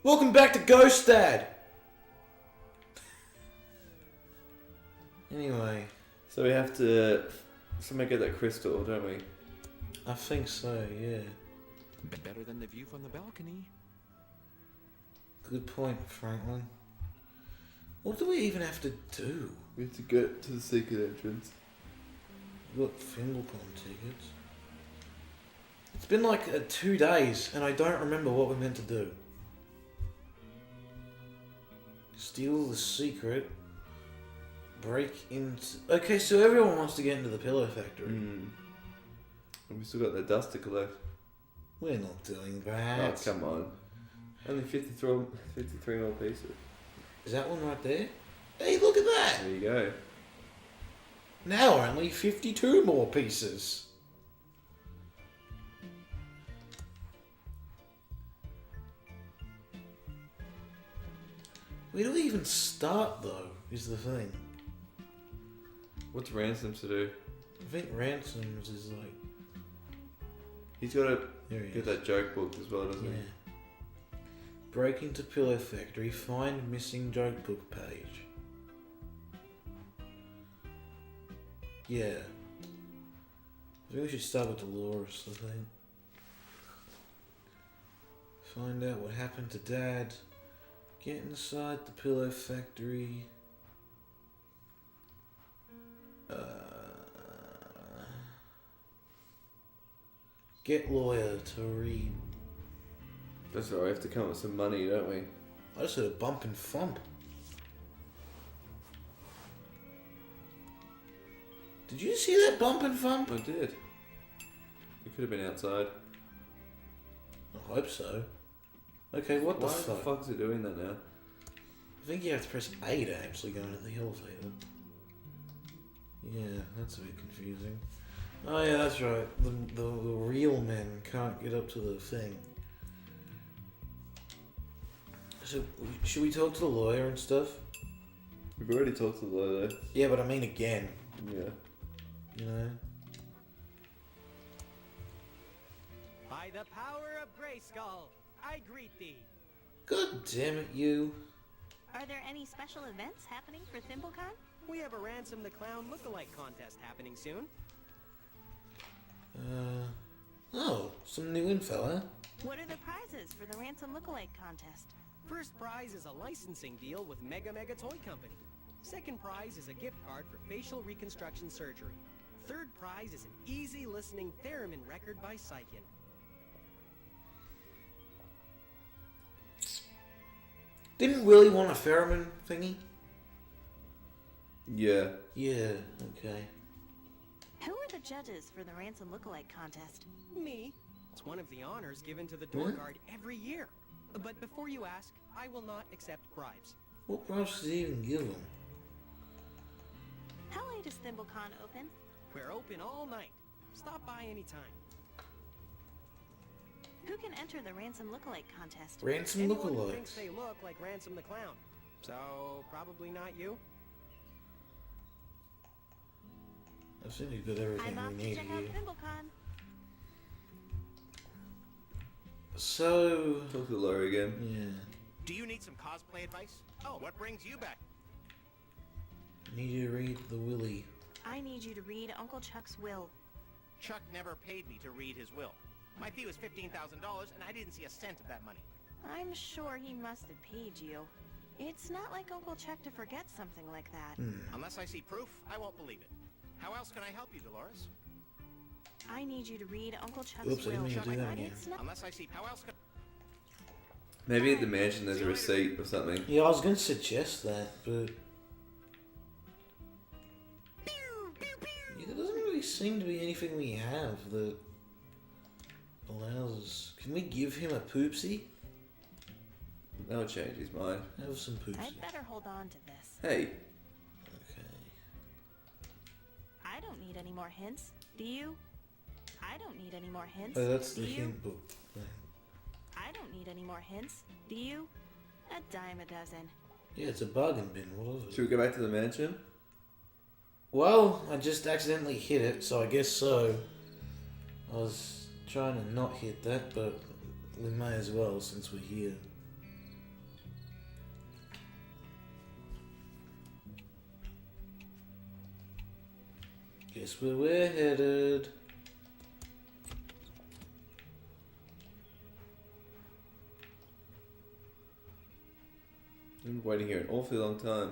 Welcome back to Ghost Dad! Anyway. So we have to somehow get that crystal, don't we? I think so, yeah. Better than the view from the balcony. Good point, Franklin. What do we even have to do? We have to get to the secret entrance. We've got Thimbleweed tickets. It's been like 2 days and I don't remember what we're meant to do. Steal the secret. Break into... Okay, so everyone wants to get into the pillow factory. And we still got the dust to collect. We're not doing that. Oh, come on. Only 53 more pieces. Is that one right there? Hey, look at that! There you go. Now only 52 more pieces. Where do we even start, though, is the thing. What's Ransom to do? I think Ransom's is like... He's got to There he get is. that joke book as well, doesn't Yeah. Break into Pillow Factory, find missing joke book page. Yeah. I think we should start with Dolores, I think. Find out what happened to Dad. Get inside the Pillow Factory. Get lawyer to read. he? That's right, we have to come up with some money, don't we? I just heard a bump and thump. Did you see that bump and thump? I did. It could have been outside. I hope so. Okay, what the Why fuck? the fuck is it doing that now? I think you have to press A to actually go into the elevator. Yeah, that's a bit confusing. Oh yeah, that's right. The real men can't get up to the thing. So, should we talk to the lawyer and stuff? We've already talked to the lawyer though. Yeah, but I mean again. Yeah. You know? By the power of Grayskull, I greet thee. God damn it, you. Are there any special events happening for Thimblecon? We have a Ransom the Clown lookalike contest happening soon. Oh, some new info, huh? What are the prizes for the Ransom Lookalike contest? First prize is a licensing deal with Mega Toy Company. Second prize is a gift card for facial reconstruction surgery. Third prize is an easy listening theremin record by Psykin. Didn't Willie want a pheromone thingy? Yeah. Yeah, okay. Who are the judges for the Ransom Lookalike contest? Me. It's one of the honors given to the door guard every year. But before you ask, I will not accept bribes. What bribes did he even give him? How late is Thimblecon open? We're open all night. Stop by anytime. Who can enter the Ransom Lookalike contest? Ransom Anyone who thinks lookalikes. they look like Ransom the Clown. So, probably not you. I think we've got everything I'm off we to need check out here. Thimblecon. So, Talk to the lawyer again. yeah. Do you need some cosplay advice? Oh, what brings you back? Need you to read the Willie. I need you to read Uncle Chuck's will. Chuck never paid me to read his will. My fee was $15,000 and I didn't see a cent of that money. I'm sure he must have paid you. It's not like Uncle Chuck to forget something like that. Unless I see proof, I won't believe it. How else can I help you, Dolores? I need you to read Uncle Chuck's Oops, I will. didn't mean to do that again. It's not Unless I see... How else can... Maybe at the mansion there's a receipt or something. Yeah, I was going to suggest that, but... Yeah, there doesn't really seem to be anything we have that allows us... Can we give him a poopsie? That'll change his mind. Have some poopsie. I'd better hold on to this. Hey, Okay. I don't need any more hints. Do you? I don't need any more hints. Oh, that's Do the you? hint book thing. I don't need any more hints. Do you? A dime a dozen. Yeah, it's a bargain bin. What is it? should we go back to the mansion? Well, I just accidentally hit it, so I guess so. I was trying to not hit that, but we may as well since we're here. Guess where we're headed. I've been waiting here an awfully long time.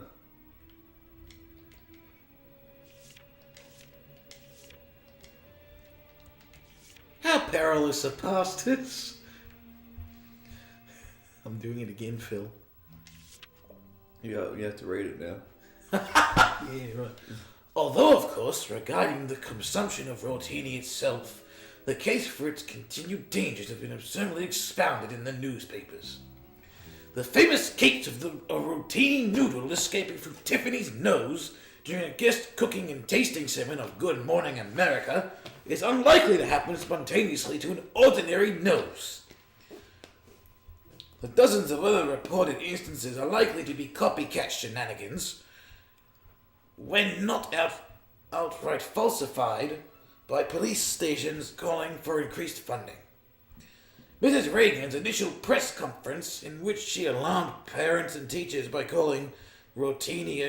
How perilous a past is. I'm doing it again, Phil. You have to read it now. Yeah, right. Although, of course, regarding the consumption of rotini itself, the case for its continued dangers have been absurdly expounded in the newspapers. The famous case of a rotini noodle escaping from Tiffany's nose during a guest cooking and tasting segment of Good Morning America is unlikely to happen spontaneously to an ordinary nose. The dozens of other reported instances are likely to be copycat shenanigans, when not outright falsified by police stations calling for increased funding. Mrs. Reagan's initial press conference, in which she alarmed parents and teachers by calling rotini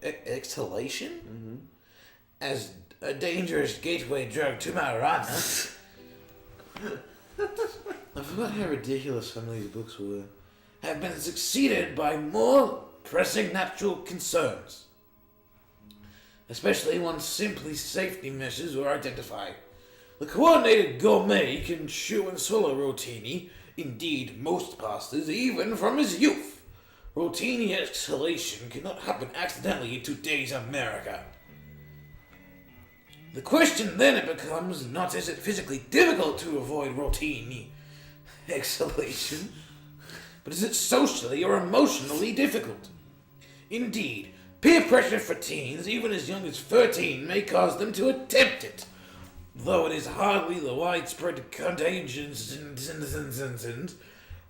exhalation as a dangerous gateway drug to marijuana. I forgot how ridiculous some of these books were. Have been succeeded by more pressing natural concerns, especially once simply safety measures were identified. The coordinated gourmet can chew and swallow rotini, indeed most pastas, even from his youth. Rotini exhalation cannot happen accidentally in today's America. The question then it becomes, not is it physically difficult to avoid rotini exhalation, but is it socially or emotionally difficult? Indeed, peer pressure for teens, even as young as 13, may cause them to attempt it, though it is hardly the widespread contagion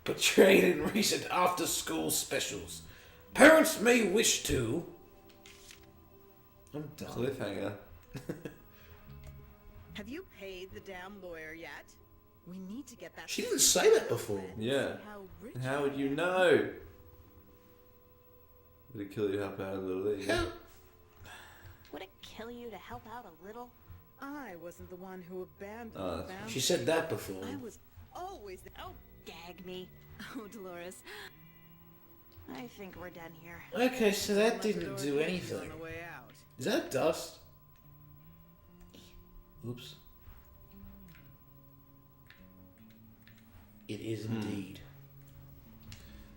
portrayed in recent after-school specials. Parents may wish to... I'm done. Cliffhanger. Have you paid the damn lawyer yet? We need to get that. She didn't say that before. Yeah. How rich And how would you you know? Would it kill you to help out a little bit? How... Would it kill you to help out a little? I wasn't the one who abandoned Oh, the that's family. She said that before. I was always the... Oh, gag me. Oh, Dolores. I think we're done here. Okay, so that Let the didn't door do close anything. On the way out. Is that dust? Oops. It is indeed.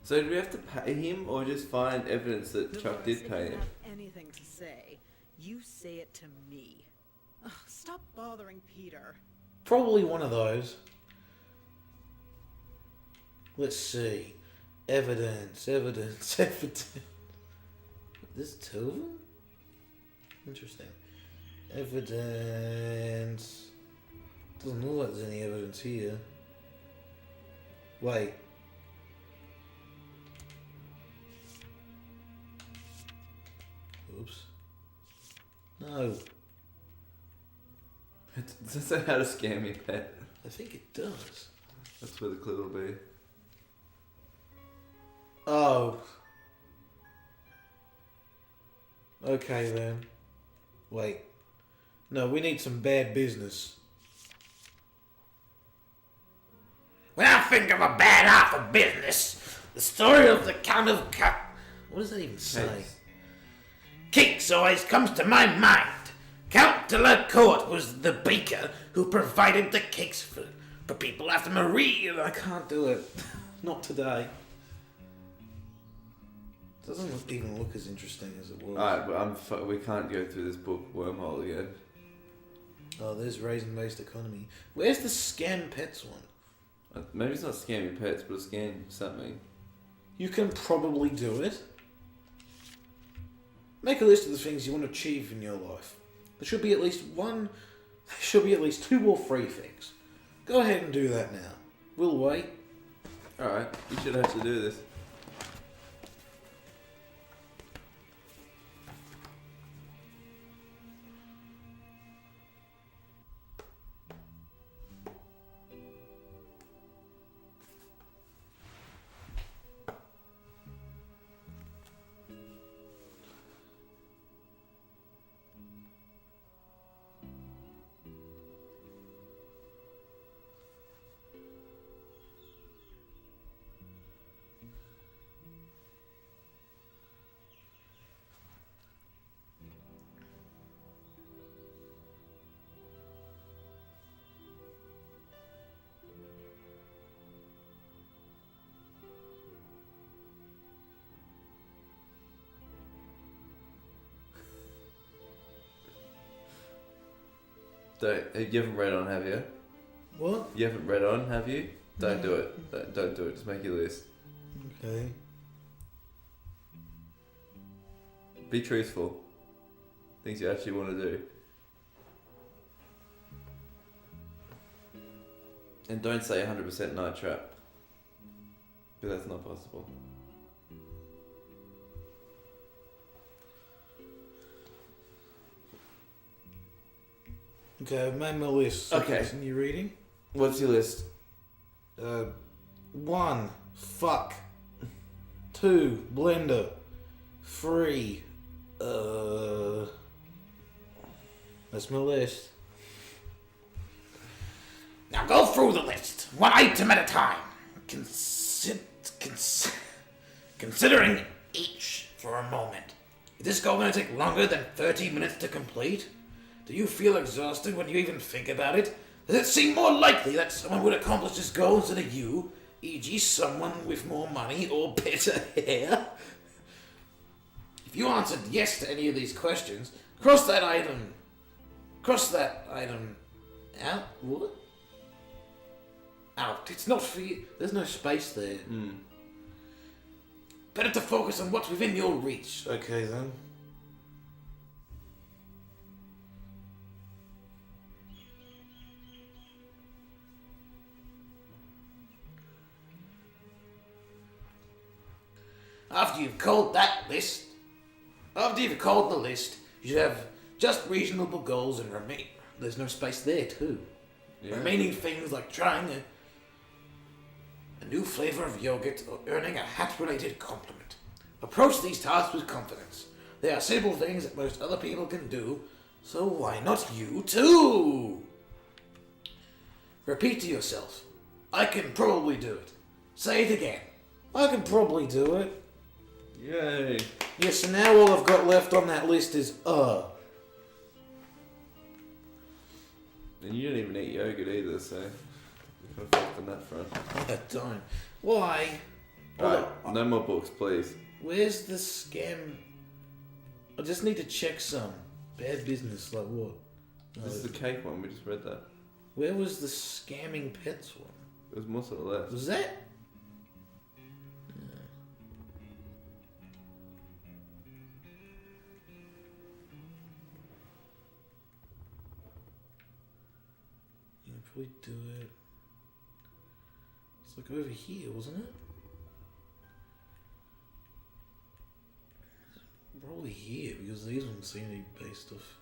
So do we have to pay him or just find evidence that Chuck Dolores, did if pay you him? have anything to say, you say it to me. Ugh, stop bothering Peter. Probably one of those. Let's see. Evidence. This is two of them? Interesting. Evidence. Doesn't look like there's any evidence here. Wait. Oops. No. Does it say how to scam your pet? I think it does. That's where the clue will be. Oh. Okay then. Wait. No, we need some bad business. When I think of a bad half of business, the story of the Count of What does that even say? Cakes. Cakes always comes to my mind. Count de la Court was the baker who provided the cakes for people after Marie. I can't do it. Not today. Doesn't even look as interesting as it was. Alright, but we can't go through this book wormhole again. Oh, there's raisin-based economy. Where's the scam pets one? Maybe it's not scam your pets, but scam something. You can probably do it. Make a list of the things you want to achieve in your life. There should be at least one... There should be at least 2 or 3 things. Go ahead and do that now. We'll wait. Alright, you should have to do this. Don't. You haven't read on, have you? What? You haven't read on, have you? Don't do it. Don't do it. Just make your list. Okay. Be truthful. Things you actually want to do. And don't say 100% night trap. Because that's not possible. Okay, I've made my list. Okay. Continue reading. What's your list? 1. Fuck. 2. Blender. 3. That's my list. Now go through the list, one item at a time. Considering each for a moment. Is this goal going to take longer than 30 minutes to complete? Do you feel exhausted when you even think about it? Does it seem more likely that someone would accomplish this goal instead of you, e.g. someone with more money or better hair? If you answered yes to any of these questions, cross that item out. What? Out. It's not for you. There's no space there. Better to focus on what's within your reach. Okay then. After you've called the list, you should have just reasonable goals and remain. There's no space there too. Yeah. Remaining things like trying a new flavor of yogurt or earning a hat-related compliment. Approach these tasks with confidence. They are simple things that most other people can do, so why not you too? Repeat to yourself, I can probably do it. Say it again. I can probably do it. Yay. Yes, so now all I've got left on that list is And you don't even eat yogurt either, so you're kind of fucked on that front. I don't. Why? Right, no more books, please. Where's the scam? I just need to check some. Bad business, like what? This is the cake one, we just read that. Where was the scamming pets one? It was more to the left. Was that? Yeah, probably do it. It's like over here, wasn't it? Probably here, because these ones seem to be based off.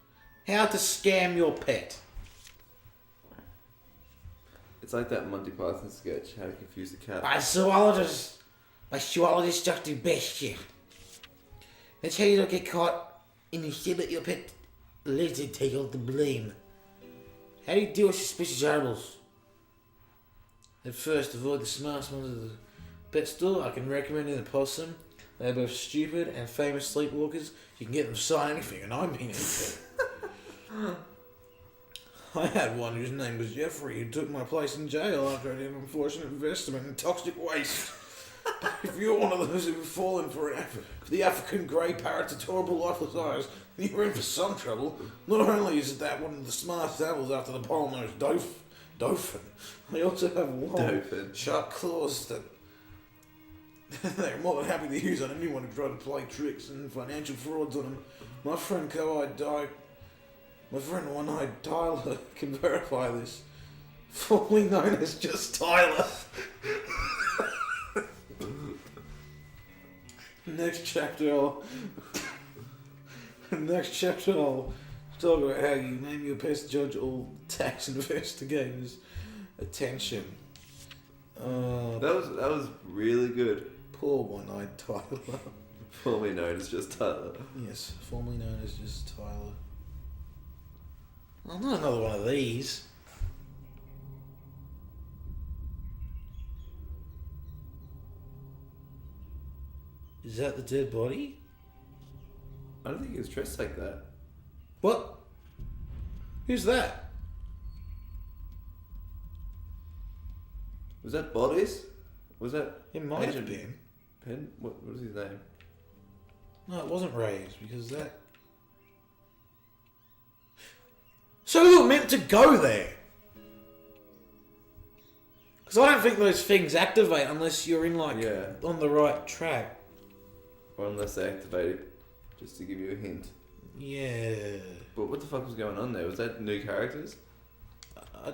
How to scam your pet. It's like that Monty Python sketch, How to Confuse the Cat. My zoologist just do best shit. That's how you don't get caught and you still let your pet lizard take all the blame. How do you deal with suspicious animals? At first, avoid the smartest ones at the pet store. I can recommend an opossum. They're both stupid and famous sleepwalkers. You can get them to sign anything, and I mean anything. I had one whose name was Jeffrey, who took my place in jail after I did an unfortunate investment in toxic waste. If you're one of those who've fallen for the African grey parrot's adorable lifeless eyes, then you're in for some trouble. Not only is that one of the smartest animals after the pole-nosed dolphin, they also have long, sharp claws that they're more than happy to use on anyone who tried to play tricks and financial frauds on them. My friend One-Eyed Tyler can verify this. Formerly known as just Tyler. Next chapter I'll talk about how you name your pest judge all tax investigators' attention. That was really good. Poor One-Eyed Tyler. Formerly known as just Tyler. Yes, formerly known as just Tyler. Oh, not another one of these. Is that the dead body? I don't think he was dressed like that. What? Who's that? Was that Bodies? Was that It might Agent have been. Penn? What was his name? No, it wasn't Ray's because that. So we were meant to go there. Because I don't think those things activate unless you're in, like, on the right track. Or unless they activate it, just to give you a hint. Yeah. But what the fuck was going on there? Was that new characters? I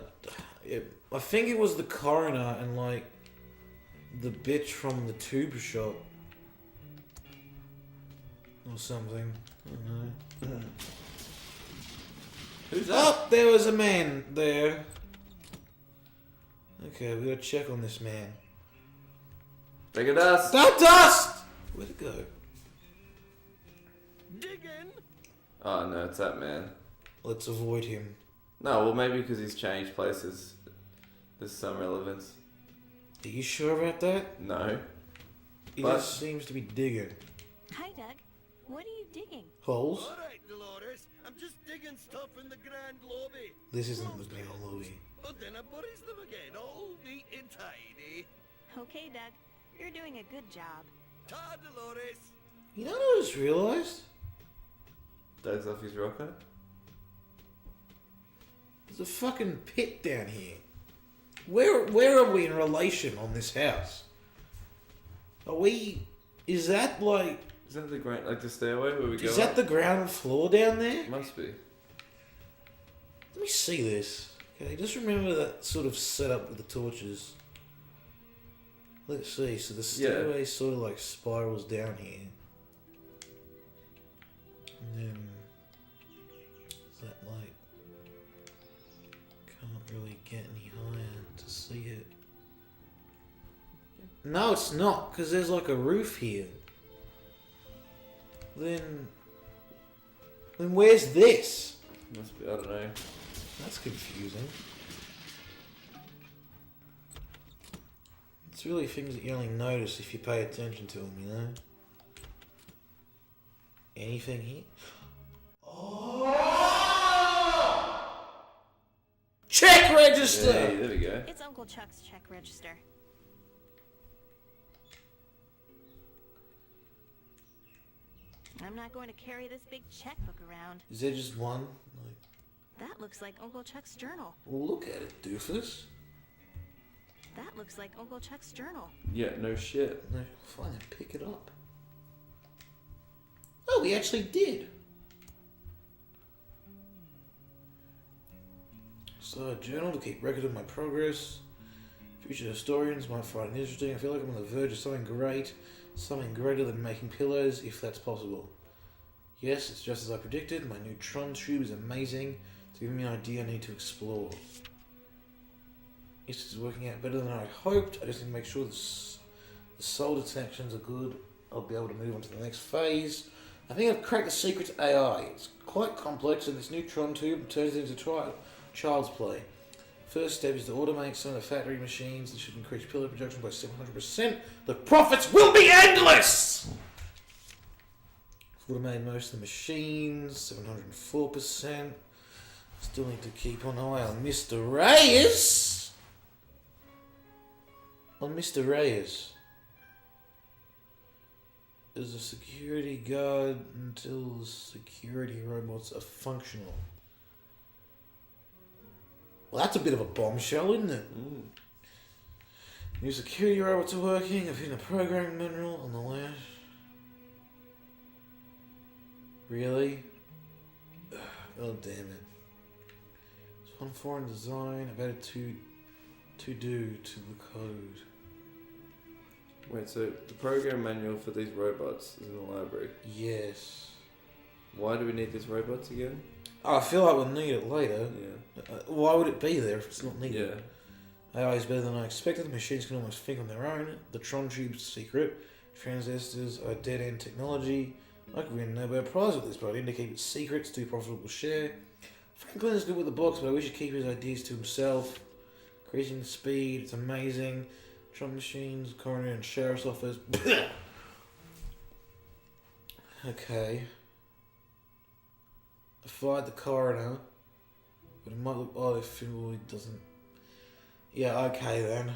think it was the coroner and, like, the bitch from the tube shop. Or something. I don't know. Who's that? Oh, there was a man there. Okay, we gotta check on this man. Bag of dust! That dust! Where'd it go? Diggin'! Oh no, it's that man. Let's avoid him. No, well maybe because he's changed places. There's some relevance. Are you sure about that? No. He But- just seems to be digging. Hi, Doug. What are you digging? Holes? Alright, Dolores. I'm just digging stuff in the Grand Lobby. This isn't the Grand Louis. But then I buries them again, all neat and tidy. Okay, Doug. You're doing a good job. Ta, Dolores. You know what I just realised? Doug's off his rocker. There's a fucking pit down here. Where are we in relation on this house? Are we... Is that like... Is that the the stairway where we go? Is that up? the ground floor down there? Must be. Let me see this. Okay, just remember that sort of setup with the torches. Let's see. So the stairway sort of like spirals down here. And then... Is that like... Can't really get any higher to see it. No, it's not, because there's like a roof here. Then where's this? Must be, I don't know. That's confusing. It's really things that you only notice if you pay attention to them, you know? Anything here? Oh! Check register! Hey, there we go. It's Uncle Chuck's check register. I'm not going to carry this big checkbook around. Is there just one? That looks like Uncle Chuck's journal. Look at it, doofus. That looks like Uncle Chuck's journal. Yeah, no shit. No, fine, then pick it up. Oh, we actually did. So, a journal to keep record of my progress. Future historians might find it interesting. I feel like I'm on the verge of something great. Something greater than making pillows, if that's possible. Yes, it's just as I predicted. My neutron tube is amazing. It's giving me an idea I need to explore. This is working out better than I hoped. I just need to make sure the solder connections are good. I'll be able to move on to the next phase. I think I've cracked the secret to AI. It's quite complex, and this neutron tube turns it into child's play. First step is to automate some of the factory machines. This should increase pillow production by 700%. The profits will be endless! Automated most of the machines, 704%. Still need to keep an eye on Mr. Reyes. On Mr. Reyes. As a security guard until the security robots are functional. Well, that's a bit of a bombshell, isn't it? New security robots are working. I've hidden a programming manual on the left. Really? Oh, damn it. It's one foreign design. I've added to do to the code. Wait, so the program manual for these robots is in the library. Yes. Why do we need these robots again? Oh, I feel like we'll need it later. Yeah. Why would it be there if it's not needed? Yeah. AI is better than I expected. The machines can almost think on their own. The Tron tube's secret. Transistors are dead-end technology. I could win a Nobel Prize with this, but I need to keep it secret. It's too profitable to share. Franklin is good with the box, but I wish he'd keep his ideas to himself. Increasing the speed, it's amazing. Tron machines, coroner and sheriff's office. Okay. I fired the coroner, but it might look odd if Thimbleweed doesn't. Yeah, okay then.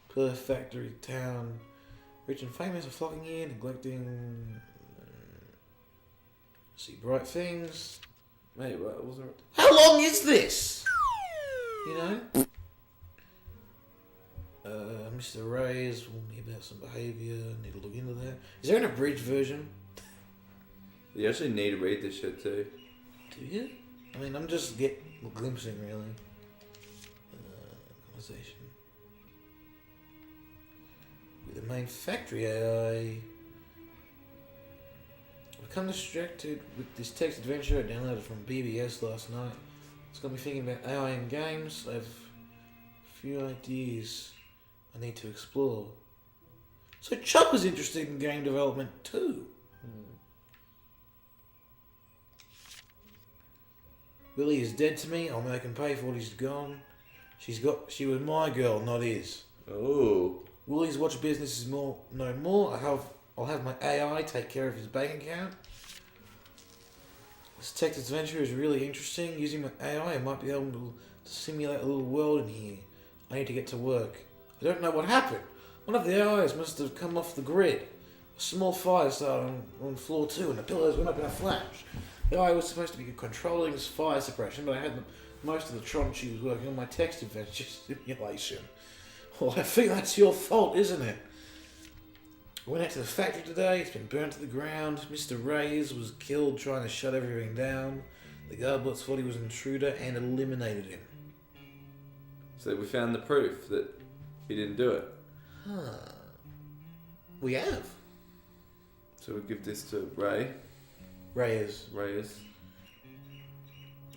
Per factory town. Rich and famous are flocking here, neglecting. See bright things. Mate, what was it? How long is this? You know? Mr. Reyes warned me about some behaviour. Need to look into that. Is there an abridged version? You actually need to read this shit too. Do you? I mean, I'm just glimpsing, really. Conversation. With the main factory AI. I've become distracted with this text adventure I downloaded from BBS last night. It's got me thinking about AI in games. I have a few ideas I need to explore. So Chopper's interested in game development too. Willie is dead to me. I'll make him pay for what he's gone. She was my girl, not his. Oh. Willie's watch business is no more. I'll have my AI take care of his bank account. This text adventure is really interesting. Using my AI, I might be able to simulate a little world in here. I need to get to work. I don't know what happened. One of the AIs must have come off the grid. A small fire started on floor 2 and the pillars went up in a flash. The AI was supposed to be controlling this fire suppression, but I had most of the tron she was working on my text adventure simulation. Well, I think that's your fault, isn't it? I went out to the factory today. It's been burnt to the ground. Mr. Reyes was killed trying to shut everything down. The guardbots thought he was an intruder and eliminated him. So we found the proof that he didn't do it. Huh. We have. So we give this to Reyes.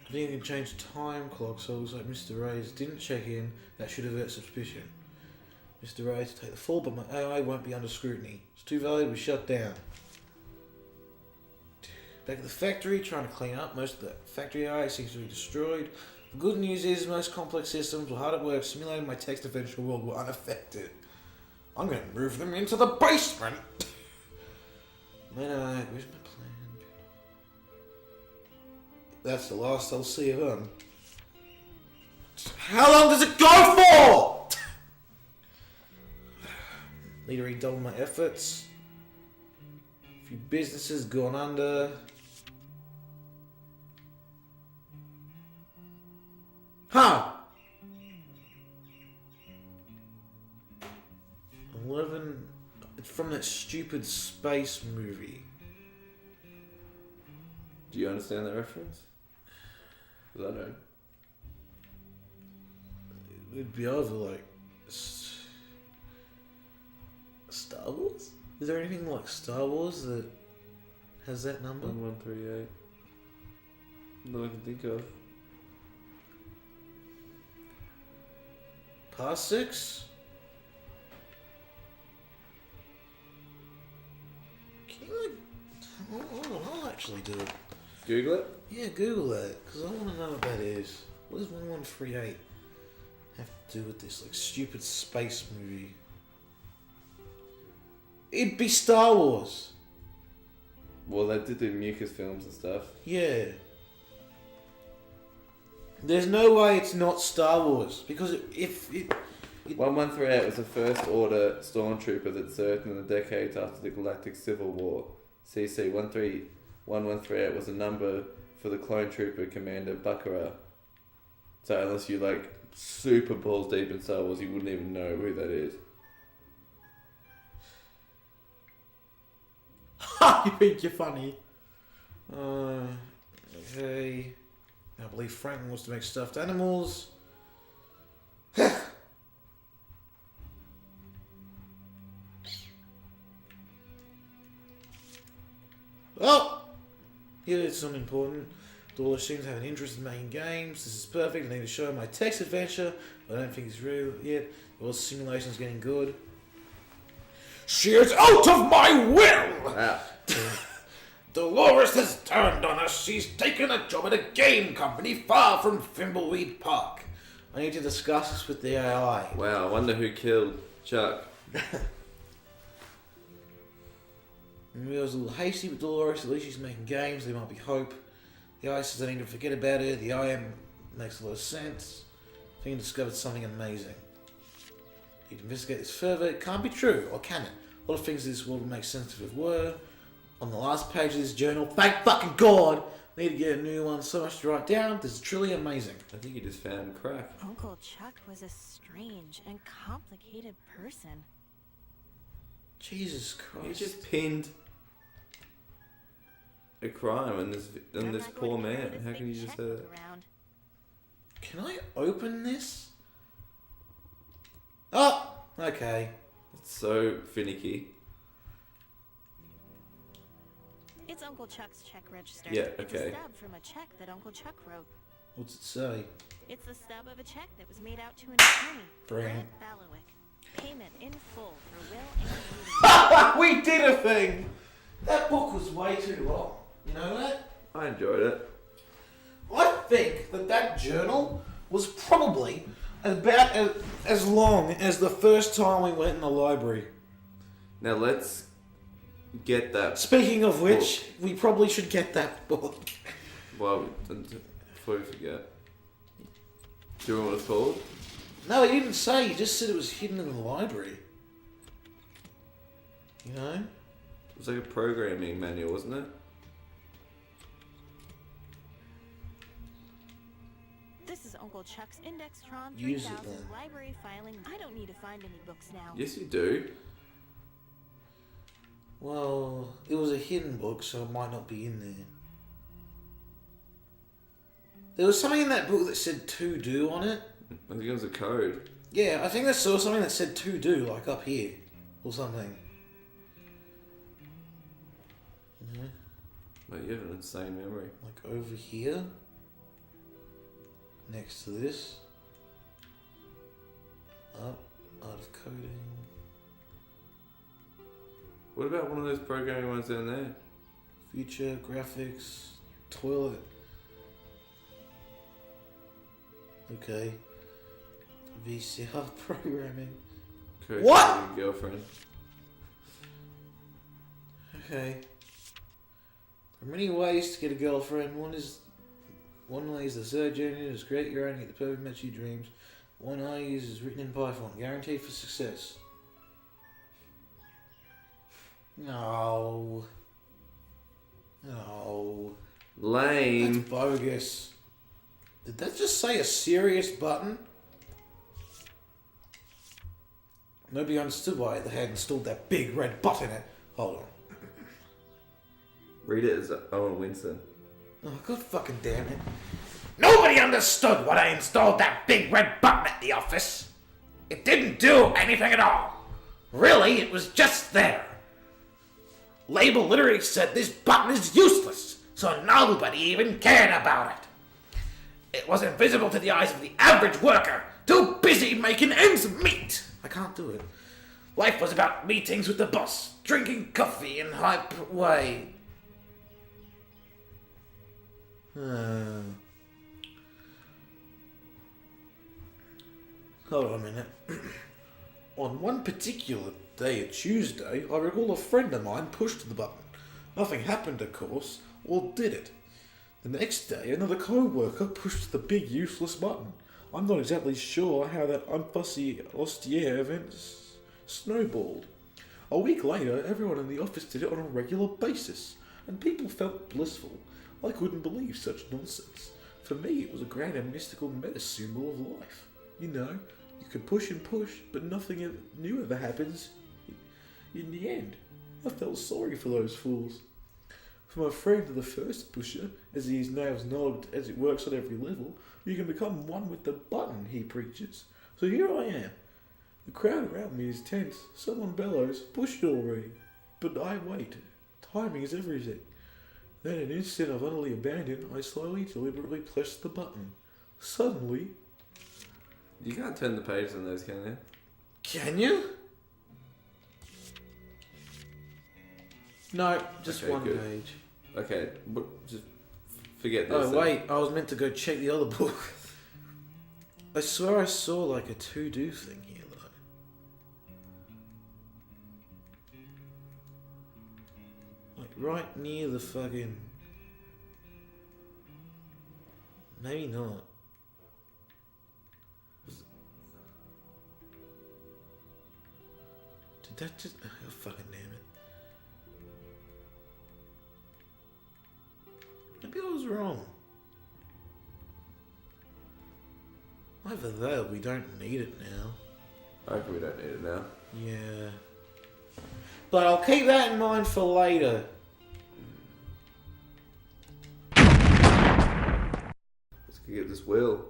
I think you can change time clock so it looks like Mr. Reyes didn't check in. That should avert suspicion. Mr. Reyes to take the fall, but my AI won't be under scrutiny. It's too valuable to be shut down. Back at the factory, trying to clean up. Most of the factory AI seems to be destroyed. The good news is most complex systems were hard at work simulating my text adventure world were unaffected. I'm going to move them into the basement. Man, where's my plan? That's the last I'll see of them. How long does it go for? Need to redouble my efforts. A few businesses gone under. Huh! 11. It's from that stupid space movie. Do you understand that reference? Because I don't. It'd be either like Star Wars? Is there anything like Star Wars that has that number? 1138. No, I can think of. Past 6? Can you I'll actually do it. Google it? Yeah, Google that, because I want to know what that is. What does 1138 have to do with this like stupid space movie? It'd be Star Wars. Well, they did do mucus films and stuff. Yeah. There's no way it's not Star Wars, because if it 1138 was the First Order stormtrooper that served in the decades after the Galactic Civil War. CC 1138 was a number for the clone trooper commander Baccarat. So unless you like super balls deep in Star Wars, you wouldn't even know who that is. You think you're funny. Okay. I believe Franklin wants to make stuffed animals. Well, here is something important. Dollar seems to have an interest in making games. This is perfect. I need to show my text adventure, but I don't think it's real yet. Well, simulation's getting good. She is out of my will! Wow. Dolores has turned on us. She's taken a job at a game company far from Thimbleweed Park. I need to discuss this with the AI. Wow, I wonder who killed Chuck. Maybe I was a little hasty with Dolores. At least she's making games. There might be hope. The AI says I need to forget about her. The IM makes a lot of sense. I think I discovered something amazing. Need to investigate this further. It can't be true, or can it? A lot of things in this world would make sense if it were. On the last page of this journal, thank fucking God, Need to get a new one. So much to write down. This is truly amazing. I think he just found crack. Uncle Chuck was a strange and complicated person. Jesus He Christ. just pinned a crime on this I'm this not poor going to carry man. this How big can you just checkbook around. Can I open this? Oh, okay. It's so finicky. It's Uncle Chuck's check register. Yeah, It's a okay. stub from a check that Uncle Chuck wrote. What's it say? It's the stub of a check that was made out to an attorney, Brilliant. Brett Ballowick. Payment in full for will and We did a thing! That book was way too long. You know that? I enjoyed it. I think that journal was probably about as long as the first time we went in the library. Now let's get that. Speaking of which, we probably should get that book. Well, before we forget. Do you remember what it's called? No, he didn't say. He just said it was hidden in the library. You know? It was like a programming manual, wasn't it? This is Uncle Chuck's Indextron Use it 3000 then. library filing. I don't need to find any books now. Yes, you do. Well, it was a hidden book, so it might not be in there. There was something in that book that said to do on it. I think it was a code. Yeah, I think I saw something that said to do, like up here, or something. You know, But you have an insane memory. like over here, next to this. Up, art of coding. What about one of those programming ones down there? Future, graphics, toilet. Okay. VCR programming. Code What? coding girlfriend. Okay. There are many ways to get a girlfriend. One way is the search engine is create your own, get the perfect match of your dreams. One I use is written in Python, guaranteed for success. No. No. That's Lame. bogus. Did that just say a serious button? Nobody understood why they had installed that big red button in it. Hold on. Read it as Owen Winston. Oh, god fucking damn it. Nobody understood when I installed that big red button at the office. It didn't do anything at all. Really, it was just there. Label literally said this button is useless, so nobody even cared about it. It was invisible to the eyes of the average worker, too busy making ends meet. I can't do it. Life was about meetings with the boss, drinking coffee in way. Hold on a minute. On one particular day, a Tuesday, I recall a friend of mine pushed the button. Nothing happened, of course, or did it? The next day, another co-worker pushed the big useless button. I'm not exactly sure how that unfussy austere event snowballed. A week later, everyone in the office did it on a regular basis, and people felt blissful. I couldn't believe such nonsense. For me, it was a grand and mystical meta-symbol of life. You know, you can push and push, but nothing new ever happens in the end. I felt sorry for those fools. For my friend, the first pusher, as he is now acknowledged as it works on every level, you can become one with the button he preaches. So here I am. The crowd around me is tense. Someone bellows, push it already. But I wait. Timing is everything. Then in an instant of utterly abandon, I slowly, deliberately press the button. Suddenly... You can't turn the pages on those, can you? Can you? No, just Okay, one good. page. Okay, just forget this. Oh then. wait, I was meant to go check the other book. I swear I saw like a to-do thing here though. Like right near the fucking... Maybe not. Did that just... Oh fucking damn it. Maybe I was was wrong? Either that or we don't need it now. I reckon we don't need it now. Yeah. But I'll keep that in mind for later. Let's go get this wheel.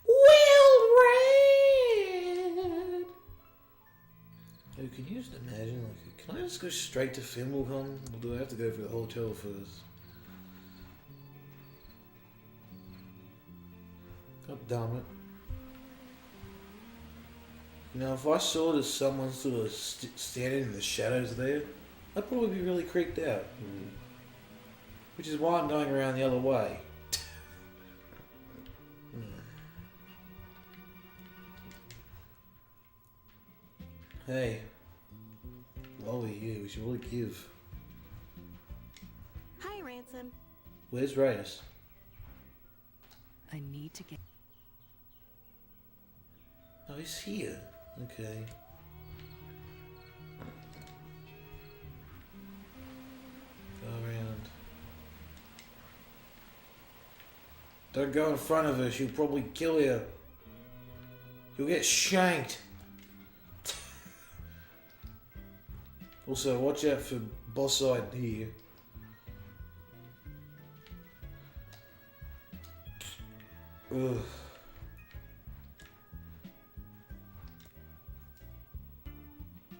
Wild Red! Oh, can you just imagine, like, can I just go straight to Thimbleweed? Or do I have to go for the hotel first? God damn it. You know, if I saw that someone sort of standing in the shadows there, I'd probably be really creeped out. Which is why I'm going around the other way. Hey, while we're here, we should really give. Hi, Ransom. Where's Reyes? I need to get... Oh, he's here. Okay. Go around. Don't go in front of her, she'll probably kill you. You'll get shanked. Also, watch out for boss-eyed here. Ugh.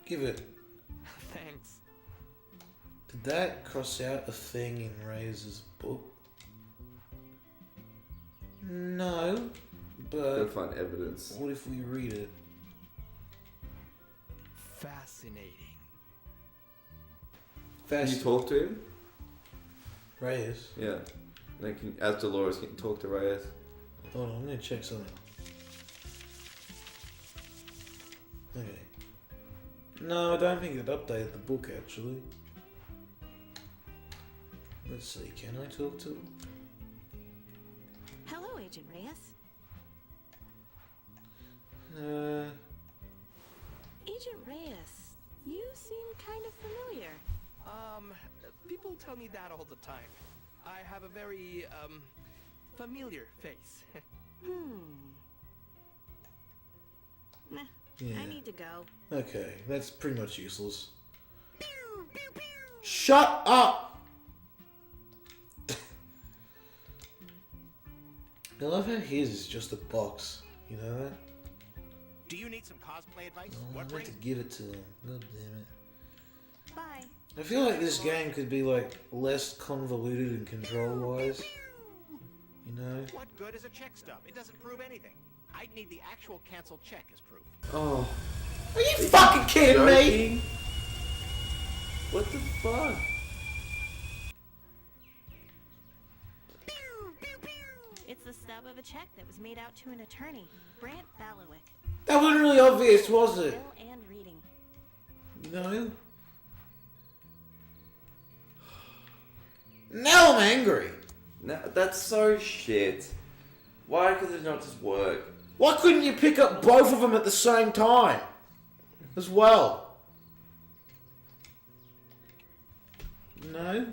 Give it. Thanks. Did that cross out a thing in Reyes' book? No, Gotta but find evidence. what if we read it? Fascinating. Can you Fast. talk to him? Reyes. Yeah. They can, as Dolores, can talk to Reyes. Hold on, I'm gonna check something. Okay. No, I don't think it updated the book actually. Let's see, can I talk to him? Hello, Agent Reyes. Agent Reyes, you seem kind of familiar. People tell me that all the time. I have a very, familiar face. Nah, Yeah. I need to go. Okay, that's pretty much useless. Shut up! I love how his is just a box. You know that? Do you need some cosplay advice? Oh, I What meant to brings... give it to him. God damn it. Bye. I feel like this game could be like less convoluted and control-wise. You know? What good is a check stub? It doesn't prove anything. I'd need the actual canceled check as proof. Oh. Are you fucking kidding me? Joking? What the fuck? It's the stub of a check that was made out to an attorney, Brant Balawick. That wasn't really obvious, was it? Bill and reading. You know? Now I'm angry. No, that's so shit. Why could it not just work? Why couldn't you pick up both of them at the same time? As well. No?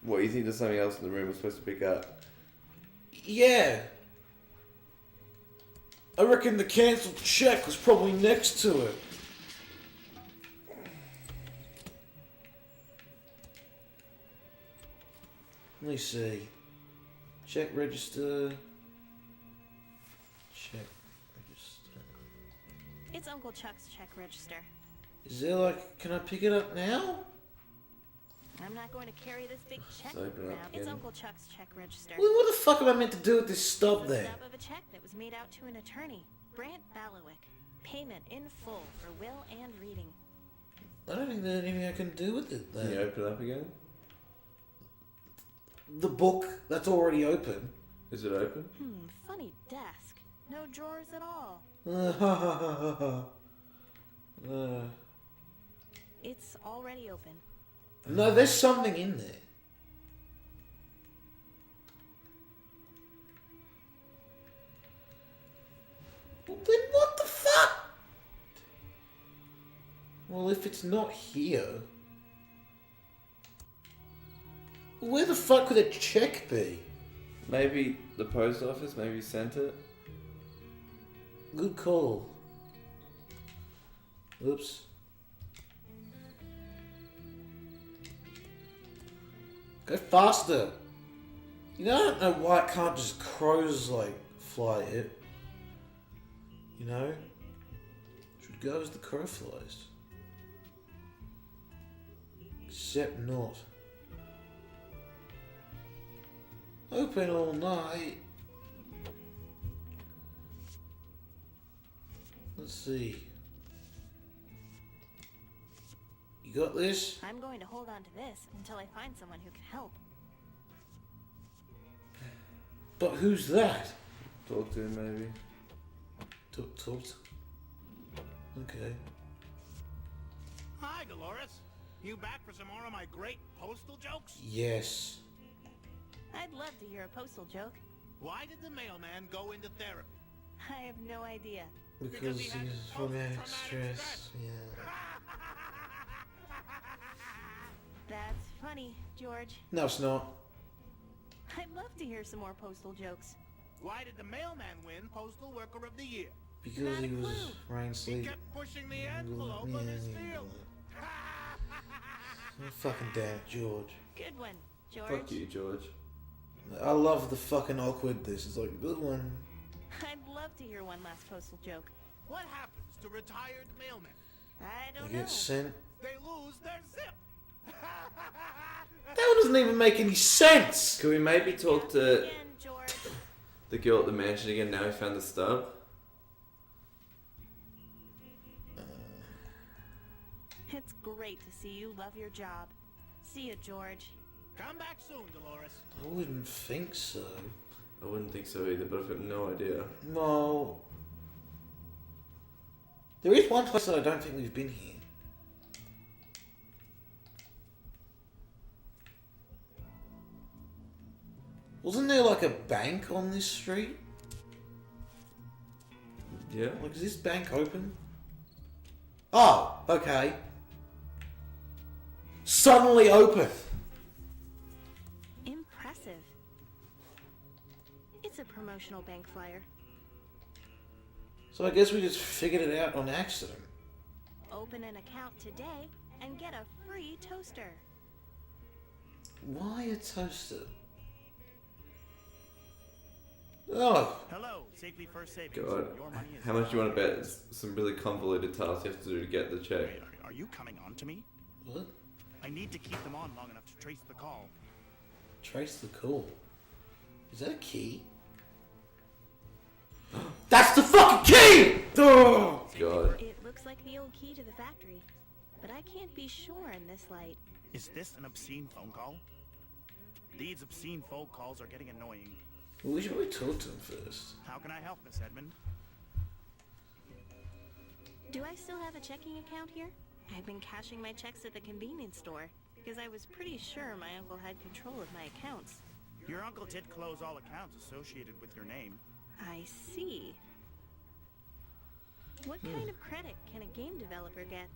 What, you think there's something else in the room we're supposed to pick up? Yeah. I reckon the cancelled check was probably next to it. Let me see. Check register. Check register. It's Uncle Chuck's check register. Is there like, can I pick it up now? I'm not going to carry this big check So open it up around. It's again. Uncle Chuck's check register. Well, what the fuck am I meant to do with this stub It's the then? stub of a check that was made out to an attorney, Brant Balawick. Payment in full for will and reading. I don't think there's anything I can do with it Can you then. open it up again? The book, that's already open. Is it open? Funny desk. No drawers at all. It's already open. No, there's something in there. Well, then what the fuck? Well, if it's not here... Where the fuck could a check be? Maybe the post office, maybe sent it. Good call. Oops. Go faster. You know, I don't know why it can't just crows like fly it. You know? Should go as the crow flies. Except not. Open all night. Let's see. You got this? I'm going to hold on to this until I find someone who can help. But who's that? Talk to him, maybe. Talk. Okay. Hi, Dolores. You back for some more of my great postal jokes? Yes. I'd love to hear a postal joke. Why did the mailman go into therapy? I have no idea. Because he had he's post-traumatic romantic stress. stress. Yeah. That's funny, George. No, it's not. I'd love to hear some more postal jokes. Why did the mailman win Postal Worker of the Year? Because Not a he was clue. rain He sleep. kept pushing the envelope of his field. Oh, fucking damn it, George. Good one, George. Fuck you, George. I love the fucking awkwardness. It's like, good one. I'd love to hear one last postal joke. What happens to retired mailmen? I They don't know. get sent. They lose their zip. That one doesn't even make any sense! Could we maybe talk to Again, George. the girl at the mansion again now we found the stub? It's great to see you love your job. See you, George. Come back soon, Dolores. I wouldn't think so. I wouldn't think so either, but I've got no idea. No. There is one place that I don't think we've been here. Wasn't there like a bank on this street? Yeah? Like, is this bank open? Oh, okay. Suddenly open. Impressive. It's a promotional bank flyer. So I guess we just figured it out on accident. Open an account today and get a free toaster. Why a toaster? Oh, Hello, Safely First Savings. God. Your money is How much do you want to bet? It's some really convoluted tasks you have to do to get the check. Are you coming on to me? what? I need to keep them on long enough to trace the call. Trace the call. Is that a key? That's the fucking key! Oh! God. It looks like the old key to the factory, but I can't be sure in this light. Is this an obscene phone call? These obscene phone calls are getting annoying. Well, we should probably talk to him first. How can I help, Miss Edmund? Do I still have a checking account here? I've been cashing my checks at the convenience store because I was pretty sure my uncle had control of my accounts. Your uncle did close all accounts associated with your name. I see. What kind of credit can a game developer get?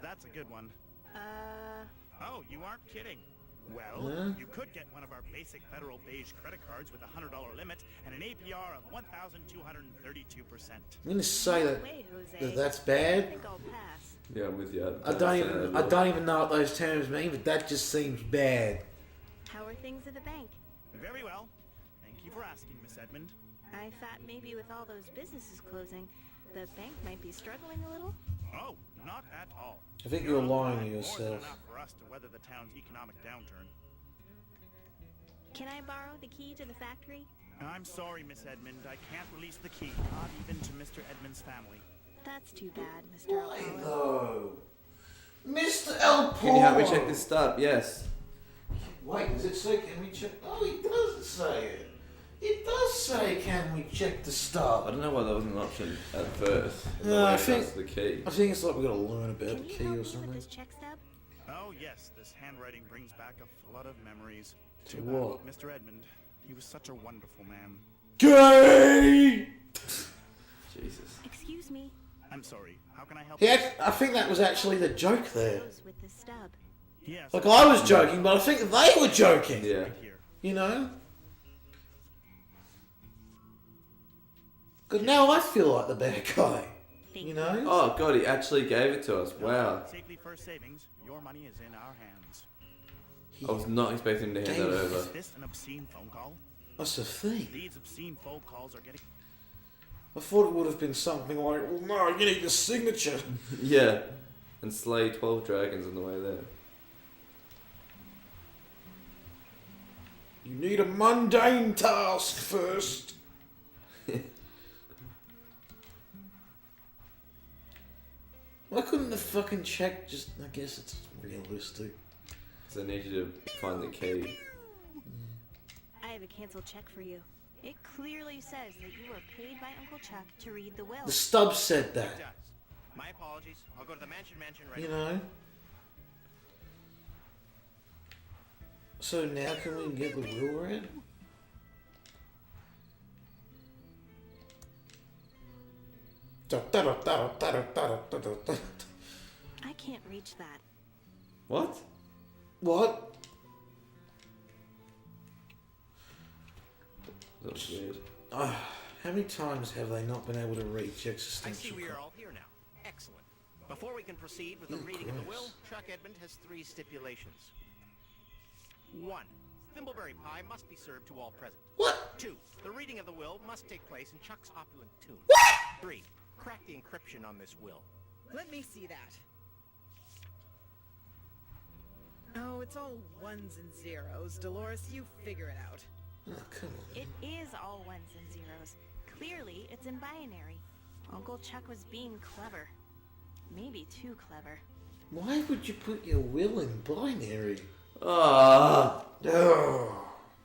That's a good one. Uh, Oh, you aren't kidding. Well, Huh? you could get one of our basic Federal Beige credit cards with a $100 limit and an APR of 1,232%. I'm gonna say no way, Jose. that's I bad. think I'll pass. Yeah, I'm with you. I don't even know what those terms mean, but that just seems bad. How are things at the bank? Very well. Thank you for asking, Miss Edmund. I thought maybe with all those businesses closing, the bank might be struggling a little. Oh, not at all. I think Your you're uncle lying had to more than yourself. enough for us to weather the town's economic downturn. Can I borrow the key to the factory? I'm sorry, Miss Edmund. I can't release the key, not even to Mr. Edmund's family. That's too bad, Mr. Why Apollo. though? Mr. L. Can you help me check this stub? Yes. Wait, does it say can we check? Oh, it doesn't say it. It does say can we check the I stub. don't know why that was an option at first. No, I That's think- the key. I think it's like we gotta learn about Can the you key help or me something. with this check stub? Oh, yes, this handwriting brings back a flood of memories. To Too bad what? about Mr. Edmund. He was such a wonderful man. Gay! Jesus. Excuse me. I'm sorry. How can I help Yeah, I think that was actually the joke there. Goes with the stub. Yes. Like, I was joking, but I think they were joking. Yeah. Right here. You know? Because now I feel like the bad guy. Thank You know? Oh god, he actually gave it to us. Wow. Safely First Savings, your money is in our hands. I was not expecting him to hand that over. Is this an obscene phone call? That's the thing. These obscene phone calls are getting... I thought it would have been something like, well, no, you need the signature. Yeah. And slay 12 dragons on the way there. You need a mundane task first. Why couldn't the fucking check just... I guess it's realistic. Because I need you to find the key. I have a canceled check for you. It clearly says that you were paid by Uncle Chuck to read the will. The stub said that. It does. My apologies. I'll go to the mansion right You away. know? So now can we get the will read? I can't reach that. What? What? That was weird. How many times have they not been able to reach I existential? see we are all here now. Excellent. Before we can proceed with the reading of the will, gross. Chuck Edmund has 3 stipulations. 1. Thimbleberry pie must be served to all present. What? 2. The reading of the will must take place in Chuck's opulent tomb. 3. Crack the encryption on this will. Let me see that. Oh, it's all ones and zeros. Dolores, you figure it out. Oh, come on. It is all ones and zeros. Clearly, it's in binary. Uncle Chuck was being clever. Maybe too clever. Why would you put your will in binary? Ah. Oh.